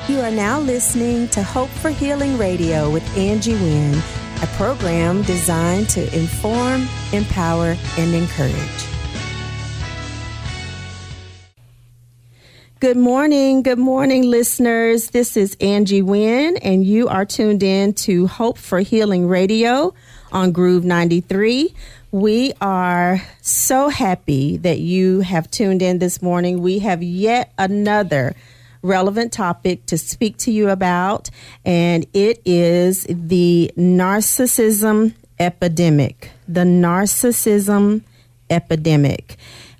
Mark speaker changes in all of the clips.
Speaker 1: You are now listening to Hope for Healing Radio with Angie Wynn, a program designed to inform, empower, and encourage. Good morning, listeners. This is Angie Wynn, and you are tuned in to Hope for Healing Radio on Groove 93. We are so happy that you have tuned in this morning. We have yet another relevant topic to speak to you about, and it is the narcissism epidemic. The narcissism epidemic.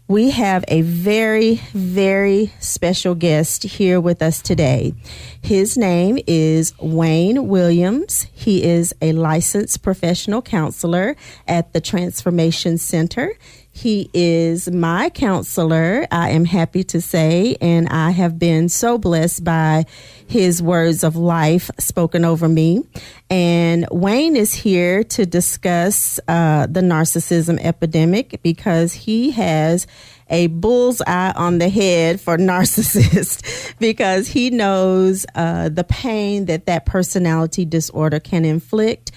Speaker 1: We have a very, very special guest here with us today. His name is Wayne Williams. He is a licensed professional counselor at the Transformation Center. He is my counselor, I am happy to say, and I have been so blessed by his words of life spoken over me. And Wayne is here to discuss the narcissism epidemic because he has a bullseye on the head for narcissists because he knows the pain that personality disorder can inflict.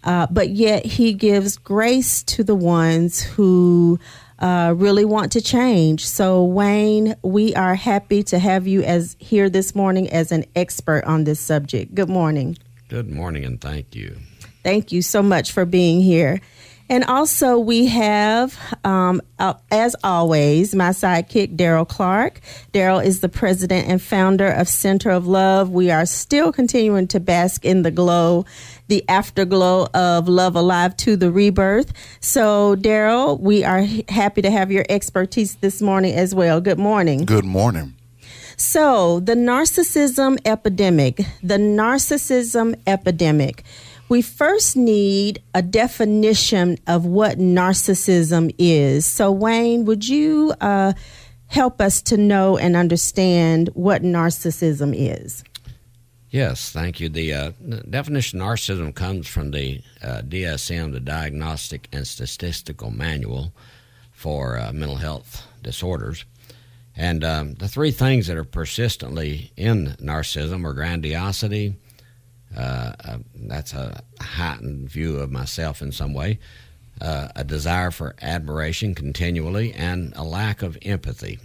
Speaker 1: But yet he gives grace to the ones who really want to change. So, Wayne, we are happy to have you here this morning as an expert on this subject. Good morning.
Speaker 2: Good morning, and thank you.
Speaker 1: Thank you so much for being here. And also we have, as always, my sidekick, Daryl Clark. Daryl is the president and founder of Center of Love. We are still continuing to bask in the glow, the afterglow of Love Alive to the Rebirth. So, Daryl, we are happy to have your expertise this morning as well. Good morning.
Speaker 3: Good morning.
Speaker 1: So, the narcissism epidemic. We first need a definition of what narcissism is. So, Wayne, would you help us to know and understand what narcissism is?
Speaker 2: Yes, thank you. The definition of narcissism comes from the DSM, the Diagnostic and Statistical Manual for Mental Health Disorders. And the three things that are persistently in narcissism are grandiosity, that's a heightened view of myself in some way, a desire for admiration continually, and a lack of empathy.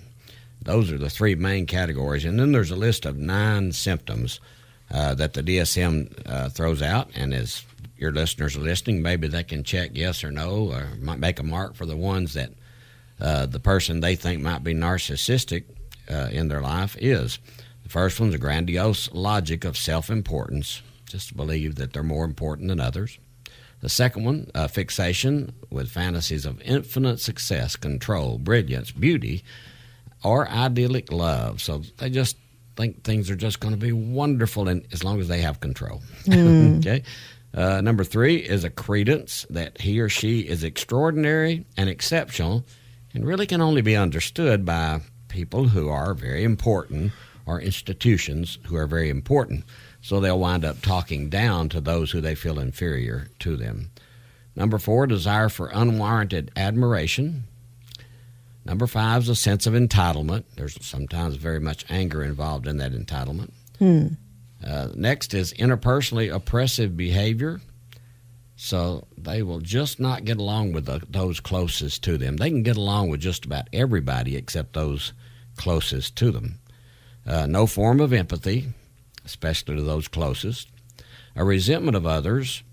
Speaker 2: Those are the three main categories. And then there's a list of 9 symptoms that the DSM throws out. And as your listeners are listening, maybe they can check yes or no, or might make a mark for the ones that the person they think might be narcissistic in their life is. The first one's a grandiose logic of self-importance, just to believe that they're more important than others. The second one, fixation with fantasies of infinite success, control, brilliance, beauty, or idyllic love. So they just think things are just going to be wonderful as long as they have control. Okay. Number 3 is a credence that he or she is extraordinary and exceptional and really can only be understood by people who are very important or institutions who are very important. So they'll wind up talking down to those who they feel inferior to them. Number 4, desire for unwarranted admiration. Number 5 is a sense of entitlement. There's sometimes very much anger involved in that entitlement. Next is interpersonally oppressive behavior. So they will just not get along with those closest to them. They can get along with just about everybody except those closest to them. No form of empathy, especially to those closest. A resentment of others,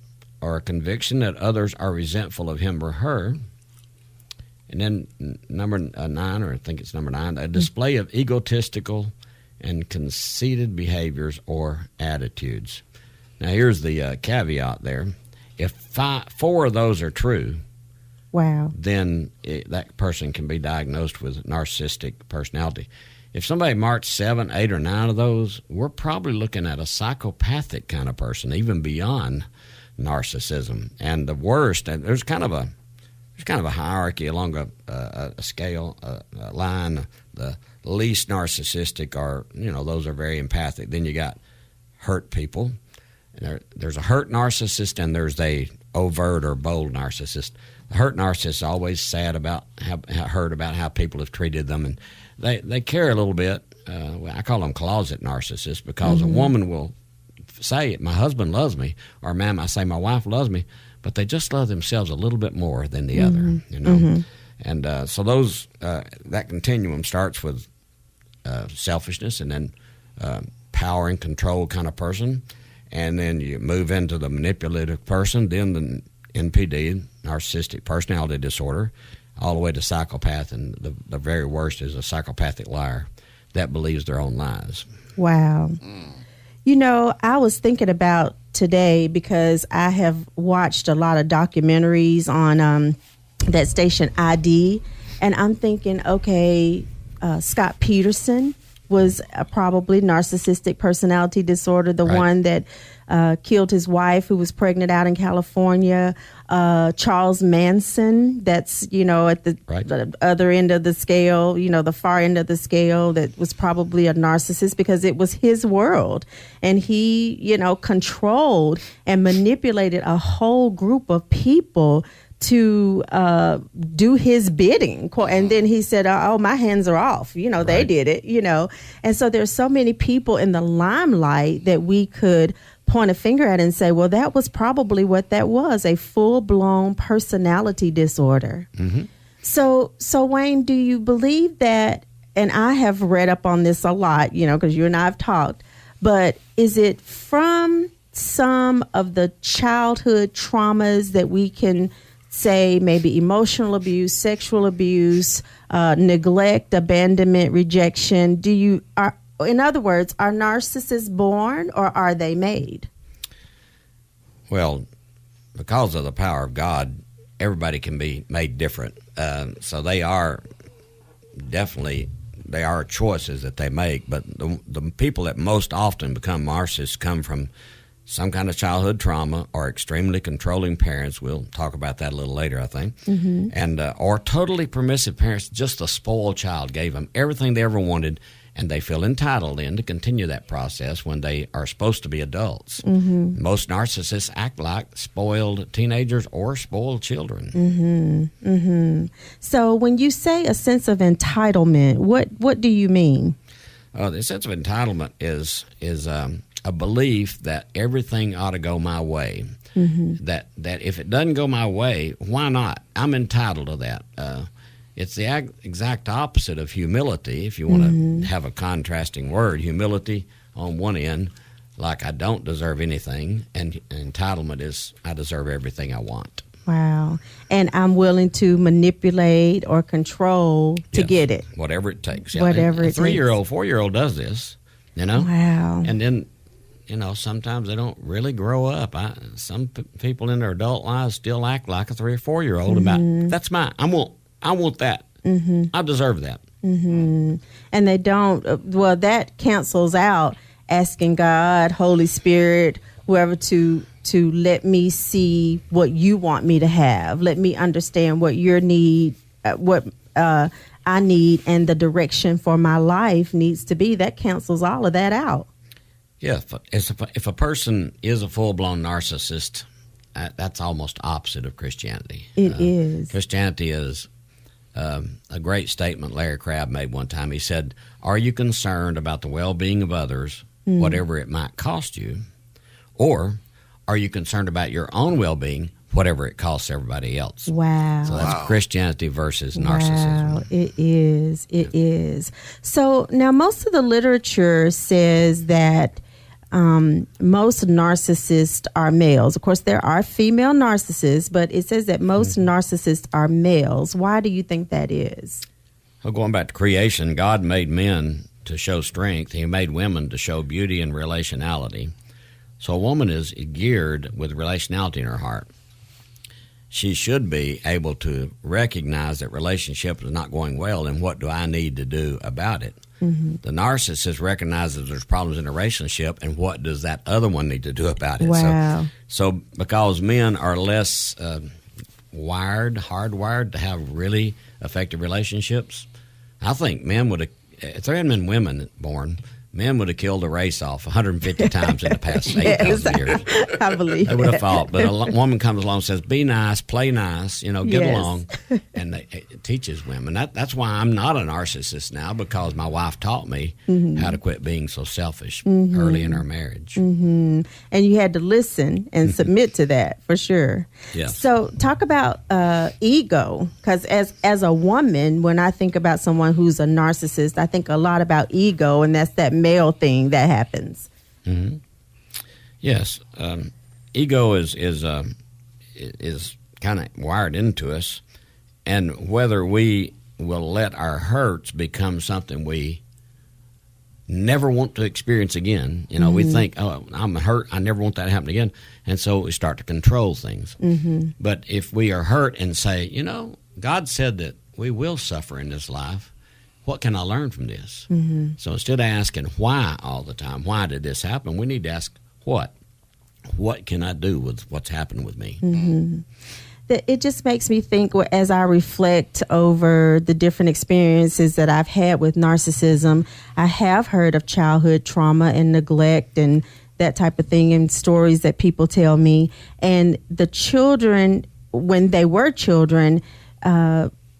Speaker 2: or a conviction that others are resentful of him or her. And then number 9, or I think it's number 9, a display of egotistical and conceited behaviors or attitudes. Now here's the caveat there. If 4 of those are true,
Speaker 1: wow,
Speaker 2: then that person can be diagnosed with narcissistic personality. If somebody marks 7, 8, or 9 of those, we're probably looking at a psychopathic kind of person, even beyond narcissism. And the worst, and there's kind of a hierarchy along a scale, a line. The least narcissistic are, those are very empathic. Then you got hurt people. There's a hurt narcissist, and there's a overt or bold narcissist. The hurt narcissist is always sad about hurt about how people have treated them, and they care a little bit, I call them closet narcissists, because a woman will say, my husband loves me, or I say my wife loves me, but they just love themselves a little bit more than the other, you know. And so those that continuum starts with selfishness, and then power and control kind of person, and then you move into the manipulative person, then the NPD, narcissistic personality disorder, all the way to psychopath, and the very worst is a psychopathic liar that believes their own lies.
Speaker 1: Wow. You know, I was thinking about today, because I have watched a lot of documentaries on that station ID, and I'm thinking, okay, Scott Peterson was probably narcissistic personality disorder, the one that killed his wife who was pregnant out in California. Charles Manson, that's, you know, at the other end of the scale, you know, the far end of the scale, that was probably a narcissist, because it was his world. And he, you know, controlled and manipulated a whole group of people to do his bidding. And then he said, oh, my hands are off. You know, they did it, you know. And so there's so many people in the limelight that we could point a finger at and say, well, that was probably what that was, a full-blown personality disorder. So Wayne, do you believe that, and I have read up on this a lot, you know, because you and I have talked, but is it from some of the childhood traumas that we can say, maybe emotional abuse, sexual abuse, neglect, abandonment, rejection? In other words, are narcissists born, or are they made?
Speaker 2: Well, because of the power of God, everybody can be made different. So they are choices that they make. But the people that most often become narcissists come from some kind of childhood trauma, or extremely controlling parents. We'll talk about that a little later, I think. And or totally permissive parents. Just a spoiled child gave them everything they ever wanted, and they feel entitled to continue that process when they are supposed to be adults. Most narcissists act like spoiled teenagers or spoiled children.
Speaker 1: So when you say a sense of entitlement, what do you mean?
Speaker 2: The sense of entitlement is a belief that everything ought to go my way. That if it doesn't go my way, why not? I'm entitled to that. It's the exact opposite of humility, if you want to have a contrasting word. Humility on one end, like I don't deserve anything, and entitlement is I deserve everything I want.
Speaker 1: Wow. And I'm willing to manipulate or control to get it.
Speaker 2: Whatever it takes.
Speaker 1: Whatever it takes.
Speaker 2: A 3-year-old, 4-year-old does this, you know?
Speaker 1: Wow.
Speaker 2: And then, you know, sometimes they don't really grow up. Some people in their adult lives still act like a 3 or 4-year-old about, that's mine. I want that. I deserve that.
Speaker 1: And they don't. Well, that cancels out asking God, Holy Spirit, whoever to let me see what you want me to have. Let me understand what your need, what I need, and the direction for my life needs to be. That cancels all of that out.
Speaker 2: Yeah, if a person is a full-blown narcissist, that's almost opposite of Christianity.
Speaker 1: It is.
Speaker 2: Christianity is a great statement Larry Crabb made one time. He said, are you concerned about the well-being of others, whatever it might cost you, or are you concerned about your own well-being, whatever it costs everybody else?
Speaker 1: Wow.
Speaker 2: So that's Christianity versus narcissism.
Speaker 1: Wow, it is. It is. So now most of the literature says that most narcissists are males. Of course, there are female narcissists, but it says that most narcissists are males. Why do you think that is?
Speaker 2: Well, going back to creation, God made men to show strength. He made women to show beauty and relationality. So a woman is geared with relationality in her heart. She should be able to recognize that relationship is not going well, and what do I need to do about it? The narcissist recognizes there's problems in a relationship, and what does that other one need to do about it?
Speaker 1: Wow.
Speaker 2: So because men are less hardwired to have really effective relationships, I think men would have, if there hadn't been women born, men would have killed a race off 150 times in the past 8,000 years.
Speaker 1: I believe
Speaker 2: they would have fought. But a woman comes along and says, be nice, play nice, get along. And it teaches women. That's why I'm not a narcissist now, because my wife taught me how to quit being so selfish early in our marriage.
Speaker 1: And you had to listen and submit to that, for sure.
Speaker 2: Yeah.
Speaker 1: So talk about ego, because as a woman, when I think about someone who's a narcissist, I think a lot about ego, and that's that male thing that happens.
Speaker 2: Yes, ego is kind of wired into us, and whether we will let our hurts become something we never want to experience again. We think, oh, I'm hurt, I never want that to happen again, and so we start to control things. But if we are hurt and say, God said that we will suffer in this life, what can I learn from this? So instead of asking why all the time, why did this happen, we need to ask what? What can I do with what's happened with me?
Speaker 1: It just makes me think, as I reflect over the different experiences that I've had with narcissism, I have heard of childhood trauma and neglect and that type of thing, and stories that people tell me. And the children, when they were children,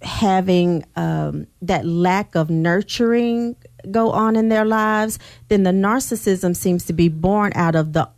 Speaker 1: having that lack of nurturing go on in their lives, then the narcissism seems to be born out of the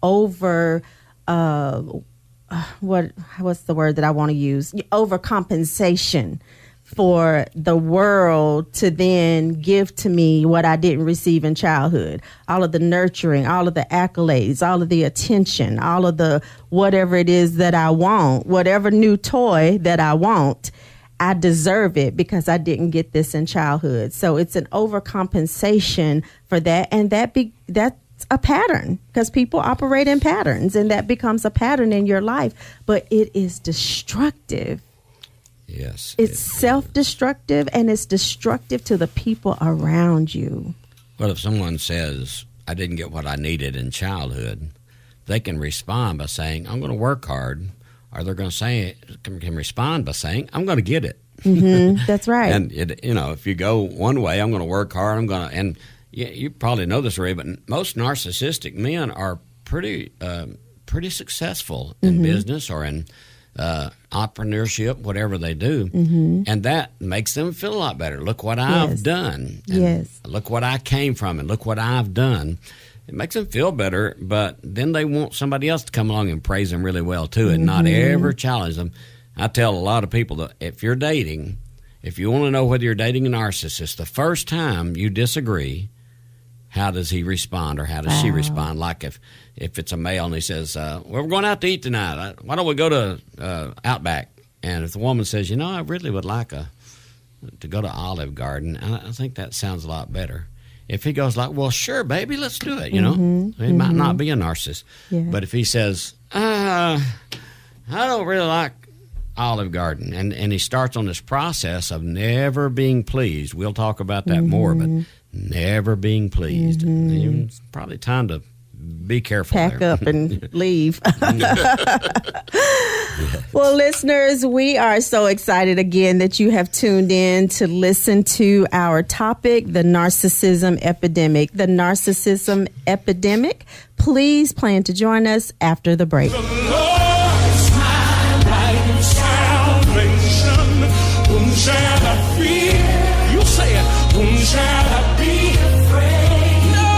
Speaker 1: what's the word that I want to use? Overcompensation for the world to then give to me what I didn't receive in childhood. All of the nurturing, all of the accolades, all of the attention, all of the whatever it is that I want, whatever new toy that I want, I deserve it because I didn't get this in childhood. So it's an overcompensation for that. And that's a pattern, because people operate in patterns, and that becomes a pattern in your life. But it is destructive.
Speaker 2: Yes.
Speaker 1: It's self-destructive, and it's destructive to the people around you.
Speaker 2: Well, if someone says, I didn't get what I needed in childhood, they can respond by saying, I'm going to work hard. Or they're going to say, can respond by saying, I'm going to get it.
Speaker 1: That's right.
Speaker 2: And, if you go one way, I'm going to work hard, and you probably know this, Ray, but most narcissistic men are pretty successful in business or in entrepreneurship, whatever they do. And that makes them feel a lot better. Look what I've done. And look what I came from, and look what I've done. It makes them feel better, but then they want somebody else to come along and praise them really well, too, and not ever challenge them. I tell a lot of people that if you're dating, if you want to know whether you're dating a narcissist, the first time you disagree, how does he respond or how does she respond? Like if it's a male and he says, well, we're going out to eat tonight. Why don't we go to Outback? And if the woman says, I really would like to go to Olive Garden, I think that sounds a lot better. If he goes like, well, sure, baby, let's do it, He might not be a narcissist. But if he says, I don't really like Olive Garden, and he starts on this process of never being pleased. We'll talk about that more, but never being pleased. It's probably time to be careful.
Speaker 1: Pack
Speaker 2: there.
Speaker 1: up and leave. Well, listeners, we are so excited again that you have tuned in to listen to our topic, the narcissism epidemic. The narcissism epidemic. Please plan to join us after the break.
Speaker 3: The Lord is my light and salvation. Whom shall I fear? You say it. Whom shall I be afraid? No.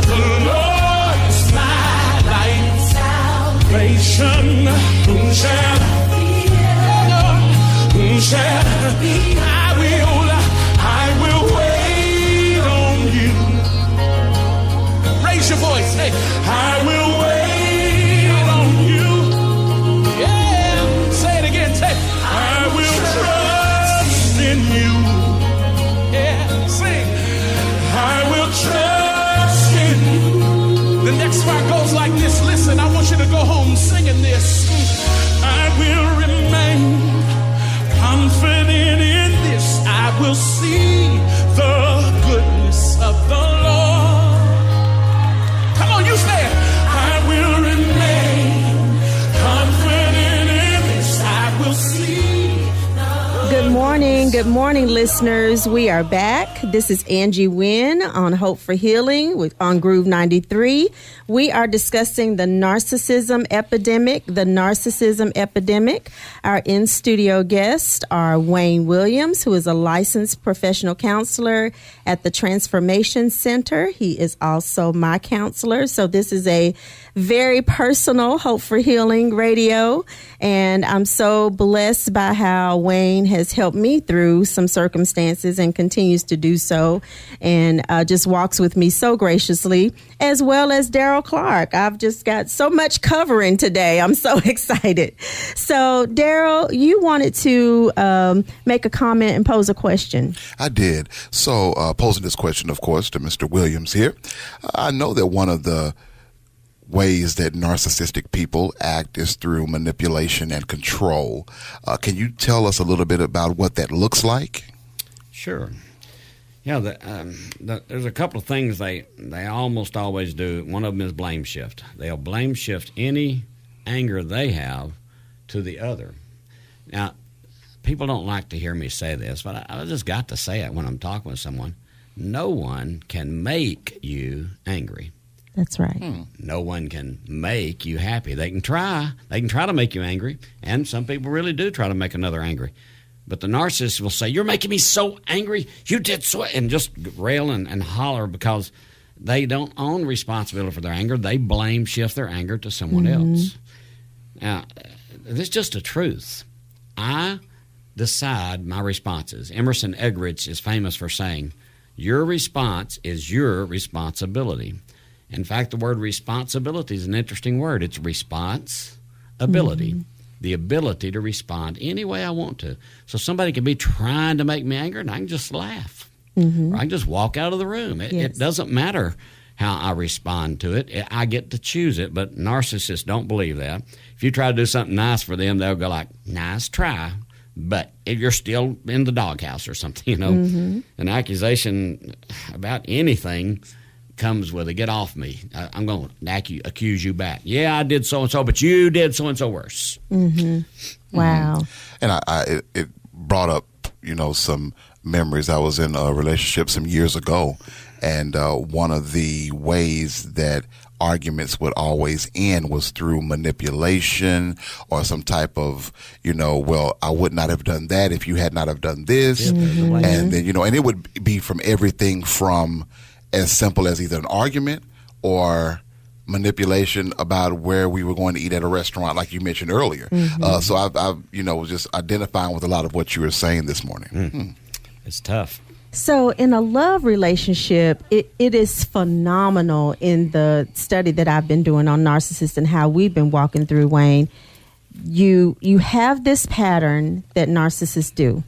Speaker 3: The Lord is my light and salvation. Whom shall I fear? No. Whom shall I be? I will wait on you. Raise your voice. Hey, I will wait on you. Yeah. Say it again. Say, I will trust in you. Yeah. Sing. I will trust in you. The next part goes like this. Listen, I want you to go home singing this. I will remain confident in this. I will see the goodness of the Lord. Come on, you say it. I will remain confident in this. I will see.
Speaker 1: Good Good morning, listeners. We are back. This is Angie Wynn on Hope for Healing on Groove 93. We are discussing the narcissism epidemic. Our in-studio guests are Wayne Williams, who is a licensed professional counselor at the Transformation Center. He is also my counselor. So this is a very personal Hope for Healing radio. And I'm so blessed by how Wayne has helped me through some circumstances and continues to do so, and just walks with me so graciously, as well as Daryl Clark. I've just got so much covering today. I'm so excited. So, Daryl, you wanted to make a comment and pose a question.
Speaker 4: I did. So, posing this question, of course, to Mr. Williams here. I know that one of the ways that narcissistic people act is through manipulation and control. Can you tell us a little bit about what that looks like?
Speaker 2: Sure. Yeah, there's a couple of things they almost always do. One of them is blame shift. They'll blame shift any anger they have to the other. Now, people don't like to hear me say this, but I just got to say it when I'm talking with someone. No one can make you angry.
Speaker 1: That's right.
Speaker 2: No one can make you happy. They can try. They can try to make you angry, and some people really do try to make another angry. But the narcissist will say, "You're making me so angry. You did so," and just rail and holler because they don't own responsibility for their anger. They blame shift their anger to someone else. Now, this is just a truth. I decide my responses. Emerson Eggerichs is famous for saying, "Your response is your responsibility." In fact, the word responsibility is an interesting word. It's response-ability, the ability to respond any way I want to. So somebody can be trying to make me angry, and I can just laugh. Or I can just walk out of the room. It doesn't matter how I respond to it. I get to choose it, but narcissists don't believe that. If you try to do something nice for them, they'll go like, "Nice try," but if you're still in the doghouse or something, an accusation about anything comes with a "get off me." I'm going to accuse you back. Yeah, I did so-and-so, but you did so-and-so worse.
Speaker 1: Wow.
Speaker 4: And it brought up, some memories. I was in a relationship some years ago, and one of the ways that arguments would always end was through manipulation or some type of, well, I would not have done that if you had not have done this. And then, and it would be from everything from as simple as either an argument or manipulation about where we were going to eat at a restaurant, like you mentioned earlier. So I was just identifying with a lot of what you were saying this morning.
Speaker 2: It's tough.
Speaker 1: So in a love relationship, it is phenomenal in the study that I've been doing on narcissists and how we've been walking through, Wayne. You have this pattern that narcissists do.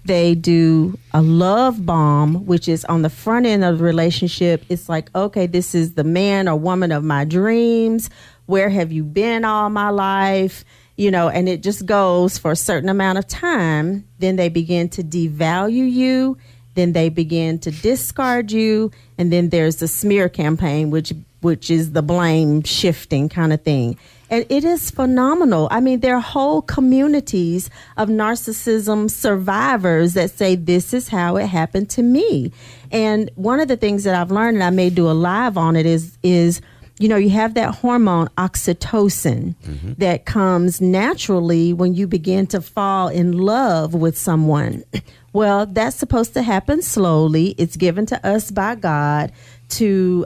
Speaker 1: They do a love bomb, which is on the front end of the relationship. It's like, okay, this is the man or woman of my dreams. Where have you been all my life? And it just goes for a certain amount of time. Then they begin to devalue you. Then they begin to discard you. And then there's the smear campaign, which is the blame shifting kind of thing. And it is phenomenal. I mean, there are whole communities of narcissism survivors that say, this is how it happened to me. And one of the things that I've learned, and I may do a live on it, is you have that hormone oxytocin that comes naturally when you begin to fall in love with someone. Well, that's supposed to happen slowly. It's given to us by God to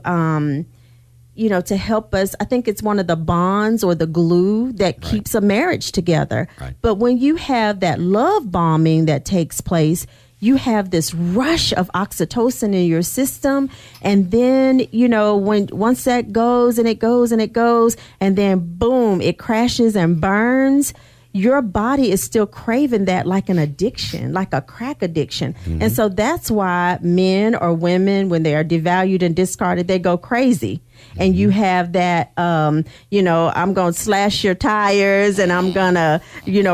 Speaker 1: to help us. I think it's one of the bonds or the glue that keeps a marriage together. Right. But when you have that love bombing that takes place, you have this rush of oxytocin in your system. And then, once that goes and it goes and it goes, and then boom, it crashes and burns, your body is still craving that like an addiction, like a crack addiction. And so that's why men or women, when they are devalued and discarded, they go crazy. And you have that, I'm going to slash your tires and I'm going to,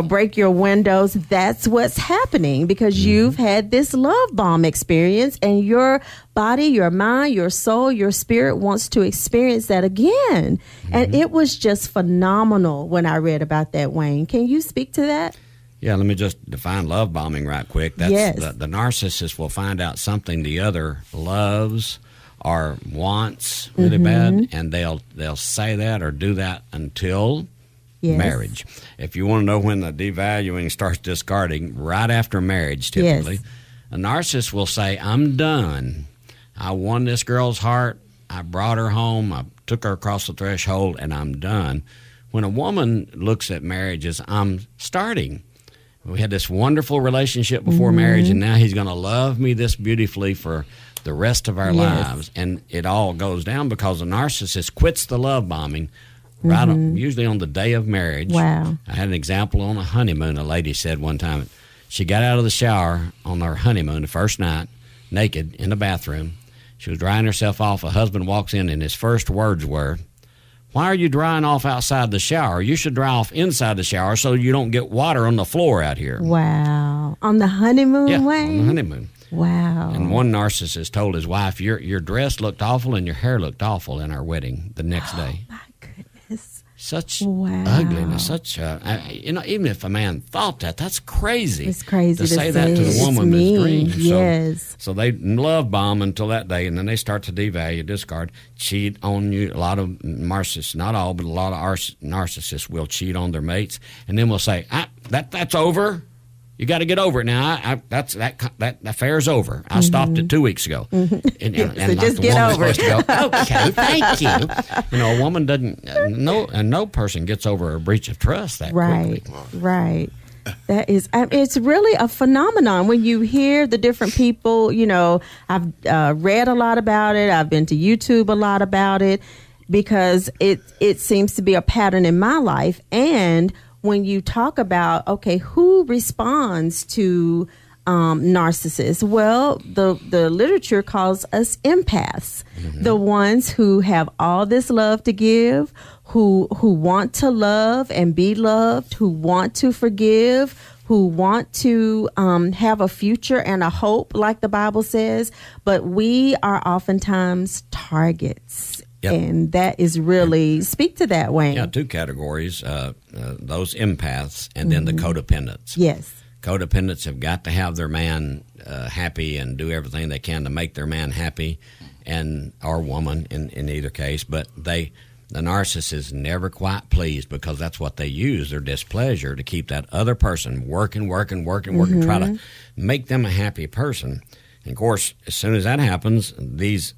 Speaker 1: break your windows. That's what's happening because you've had this love bomb experience and your body, your mind, your soul, your spirit wants to experience that again. And it was just phenomenal when I read about that, Wayne. Can you speak to that?
Speaker 2: Yeah, let me just define love bombing right quick. That's
Speaker 1: Yes.
Speaker 2: the narcissist will find out something the other loves or wants really bad, and they'll say that or do that until
Speaker 1: Yes.
Speaker 2: marriage. If you want to know when the devaluing starts discarding, right after marriage typically.
Speaker 1: Yes.
Speaker 2: A narcissist will say, I'm done. I won this girl's heart. I brought her home. I took her across the threshold, and I'm done. When a woman looks at marriage as, I'm starting. We had this wonderful relationship before marriage, and now he's going to love me this beautifully for the rest of our lives. And it all goes down because the narcissist quits the love bombing right usually on the day of marriage.
Speaker 1: Wow.
Speaker 2: I had an example on a honeymoon. A lady said one time, she got out of the shower on her honeymoon the first night, naked, in the bathroom. She was drying herself off. A husband walks in, and his first words were, why are you drying off outside the shower? You should dry off inside the shower so you don't get water on the floor out here.
Speaker 1: Wow. On the honeymoon,
Speaker 2: Yeah,
Speaker 1: Wayne?
Speaker 2: on the honeymoon.
Speaker 1: Wow.
Speaker 2: And one narcissist told his wife, your dress looked awful and your hair looked awful in our wedding the next day.
Speaker 1: My goodness.
Speaker 2: Such
Speaker 1: Wow.
Speaker 2: ugliness, such even if a man thought that, that's crazy.
Speaker 1: It's crazy
Speaker 2: to say that to the
Speaker 1: It's
Speaker 2: woman of his
Speaker 1: mean.
Speaker 2: dreams.
Speaker 1: Yes.
Speaker 2: So they love bomb until that day, and then they start to devalue, discard, cheat on you. A lot of narcissists, not all, but a lot of narcissists will cheat on their mates, and then will say, "That's over. You got to get over it now. That affair's over. I stopped it 2 weeks ago." And
Speaker 1: So just get over it.
Speaker 2: Okay, thank you. A woman doesn't. No person gets over a breach of trust that quickly.
Speaker 1: Right. That is, it's really a phenomenon when you hear the different people. I've read a lot about it. I've been to YouTube a lot about it because it seems to be a pattern in my life. And when you talk about, okay, who responds to narcissists? Well, the literature calls us empaths, the ones who have all this love to give, who want to love and be loved, who want to forgive, who want to have a future and a hope, like the Bible says. But we are oftentimes targets.
Speaker 2: Yep.
Speaker 1: And that is really, speak to that, Wayne.
Speaker 2: Yeah, two categories, those empaths and then the codependents.
Speaker 1: Yes.
Speaker 2: Codependents have got to have their man happy and do everything they can to make their man happy, or woman in either case. But the narcissist is never quite pleased because that's what they use, their displeasure, to keep that other person working, try to make them a happy person. And, of course, as soon as that happens, the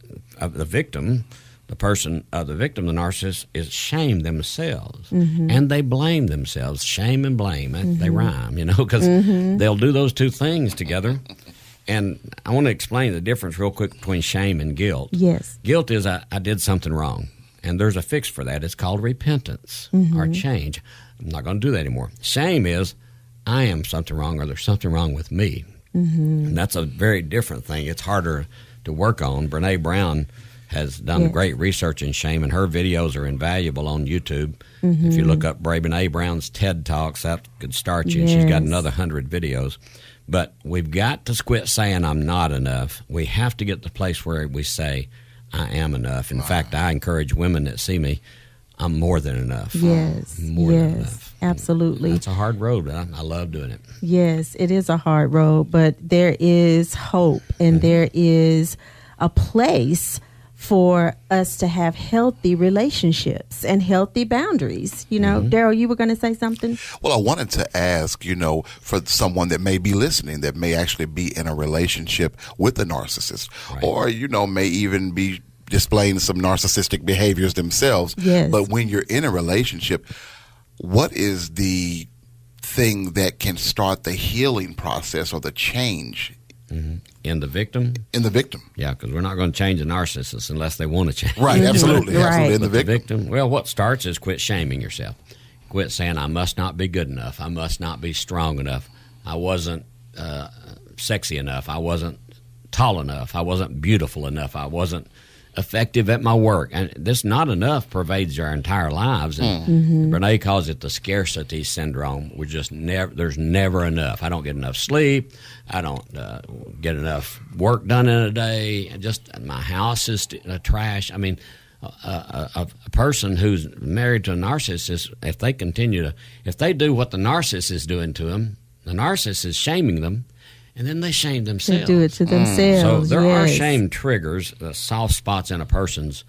Speaker 2: victim, the narcissist, is shame themselves. And they blame themselves. Shame and blame. They rhyme, because they'll do those two things together. And I want to explain the difference real quick between shame and guilt.
Speaker 1: Yes.
Speaker 2: Guilt is I did something wrong. And there's a fix for that. It's called repentance or change. I'm not going to do that anymore. Shame is I am something wrong or there's something wrong with me. And that's a very different thing. It's harder to work on. Brene Brown has done great research in shame, and her videos are invaluable on YouTube. If you look up Brene Brown's TED Talks, that could start you. She's got another 100 videos. But we've got to quit saying I'm not enough. We have to get to the place where we say I am enough. In fact, I encourage women that see me, I'm more than enough.
Speaker 1: Yes.
Speaker 2: More than enough.
Speaker 1: Absolutely.
Speaker 2: That's a hard road, but I love doing it.
Speaker 1: Yes, it is a hard road, but there is hope and there is a place for us to have healthy relationships and healthy boundaries. Daryl, you were going to say something?
Speaker 4: Well, I wanted to ask, for someone that may be listening, that may actually be in a relationship with a narcissist,
Speaker 2: Right.
Speaker 4: or, may even be displaying some narcissistic behaviors themselves.
Speaker 1: Yes.
Speaker 4: But when you're in a relationship, what is the thing that can start the healing process or the change
Speaker 2: In the victim?
Speaker 4: in the victim?
Speaker 2: Yeah, because we're not going to change the narcissist unless they want to change.
Speaker 4: Right, absolutely.
Speaker 1: Right.
Speaker 4: Absolutely. In the
Speaker 2: But
Speaker 4: victim.
Speaker 2: well, what starts is quit shaming yourself. Quit saying, I must not be good enough. I must not be strong enough. I wasn't sexy enough. I wasn't tall enough. I wasn't beautiful enough. I wasn't effective at my work. And this not enough pervades our entire lives. And Brene calls it the scarcity syndrome. We're just there's never enough. I don't get enough sleep. I don't get enough work done in a day. Just my house is trash. I mean, a person who's married to a narcissist, if they do what the narcissist is doing to them, The narcissist is shaming them, and then they shame themselves.
Speaker 1: They do it to themselves.
Speaker 2: So there are
Speaker 1: yes.
Speaker 2: shame triggers, the soft spots in a person's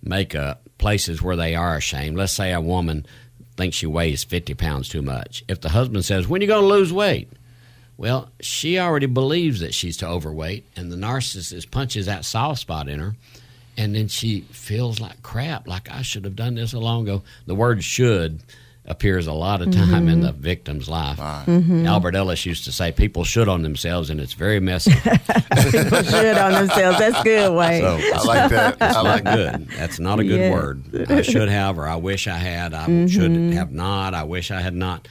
Speaker 2: makeup, places where they are ashamed. Let's say a woman thinks she weighs 50 pounds too much. If the husband says, when are you going to lose weight? Well, she already believes that she's too overweight, and the narcissist punches that soft spot in her, and then she feels like crap, like I should have done this a long ago. The word should appears a lot of time in the victim's life. Albert Ellis used to say, people should on themselves, and it's very messy.
Speaker 1: People should on themselves. That's good, Wayne.
Speaker 2: So
Speaker 4: I like that.
Speaker 2: that's not good. That's not a good word. I should have, or I wish I had. I should have not. I wish I had not.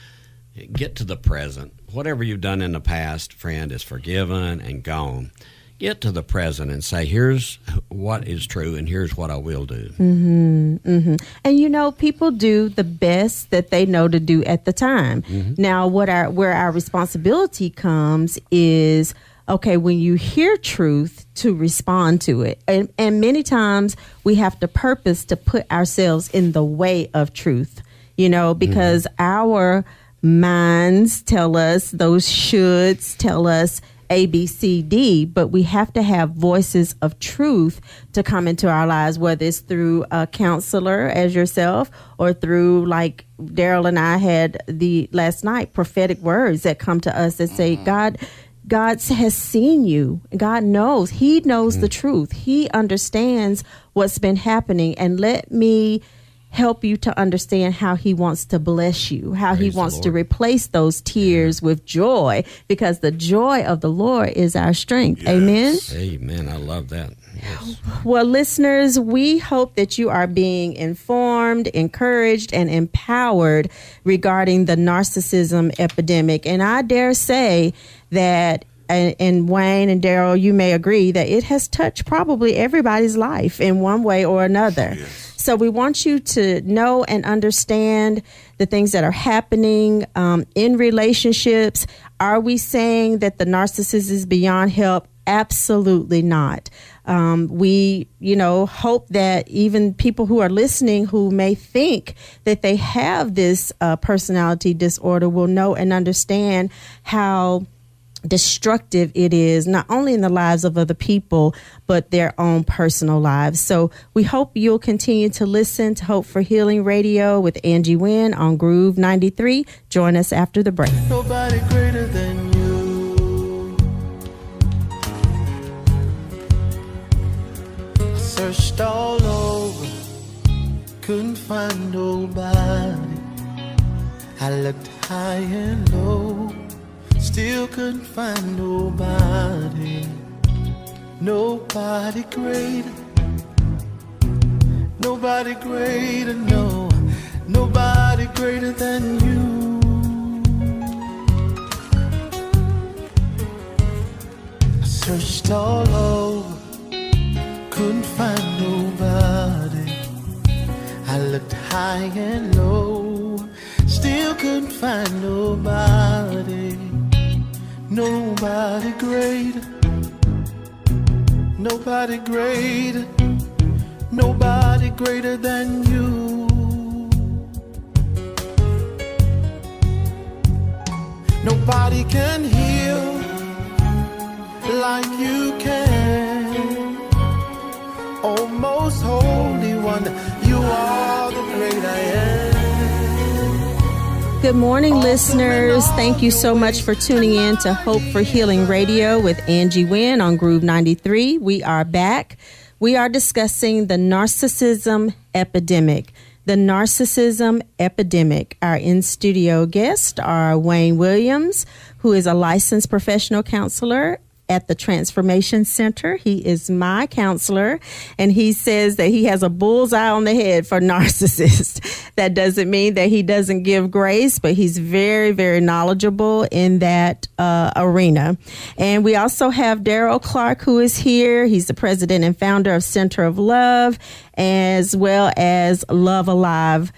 Speaker 2: Get to the present. Whatever you've done in the past, friend, is forgiven and gone. Get to the present and say, here's what is true and here's what I will do.
Speaker 1: And, you know, people do the best that they know to do at the time. Now, where our responsibility comes is, okay, when you hear truth, to respond to it. And many times we have to purpose to put ourselves in the way of truth, you know, because our minds tell us, those shoulds tell us A, B, C, D, but we have to have voices of truth to come into our lives, whether it's through a counselor as yourself or through, like Daryl and I had the last night, prophetic words that come to us that say, God has seen you. God knows. He knows the truth. He understands what's been happening, and let me help you to understand how he wants to bless you, how he wants to replace those tears with joy, because the joy of the Lord is our strength.
Speaker 4: Yes.
Speaker 1: Amen.
Speaker 2: Amen. I love that. Yes.
Speaker 1: Well, listeners, we hope that you are being informed, encouraged, and empowered regarding the narcissism epidemic. And I dare say that, and Wayne and Daryl, you may agree that it has touched probably everybody's life in one way or another.
Speaker 4: Yes.
Speaker 1: So we want you to know and understand the things that are happening in relationships. Are we saying that the narcissist is beyond help? Absolutely not. We, hope that even people who are listening who may think that they have this personality disorder will know and understand how destructive it is, not only in the lives of other people, but their own personal lives. So we hope you'll continue to listen to Hope for Healing Radio with Angie Wynn on Groove 93. Join us after the break.
Speaker 3: Nobody greater than you. I searched all over, couldn't find nobody. I looked high and low, still couldn't find nobody. Nobody greater. Nobody greater, no. Nobody greater than you. I searched all over, couldn't find nobody. I looked high and low, still couldn't find nobody. Nobody greater, nobody greater, nobody greater than you. Nobody can heal like you can. Oh, most holy one, you are the great I am.
Speaker 1: Good morning, listeners. Thank you so much for tuning in to Hope for Healing Radio with Angie Wynn on Groove 93. We are back. We are discussing the narcissism epidemic. The narcissism epidemic. Our in-studio guests are Wayne Williams, who is a licensed professional counselor at the Transformation Center. He is my counselor, and he says that he has a bullseye on the head for narcissists. That doesn't mean that he doesn't give grace, but he's very, very knowledgeable in that arena. And we also have Daryl Clark, who is here. He's the president and founder of Center of Love, as well as Love Alive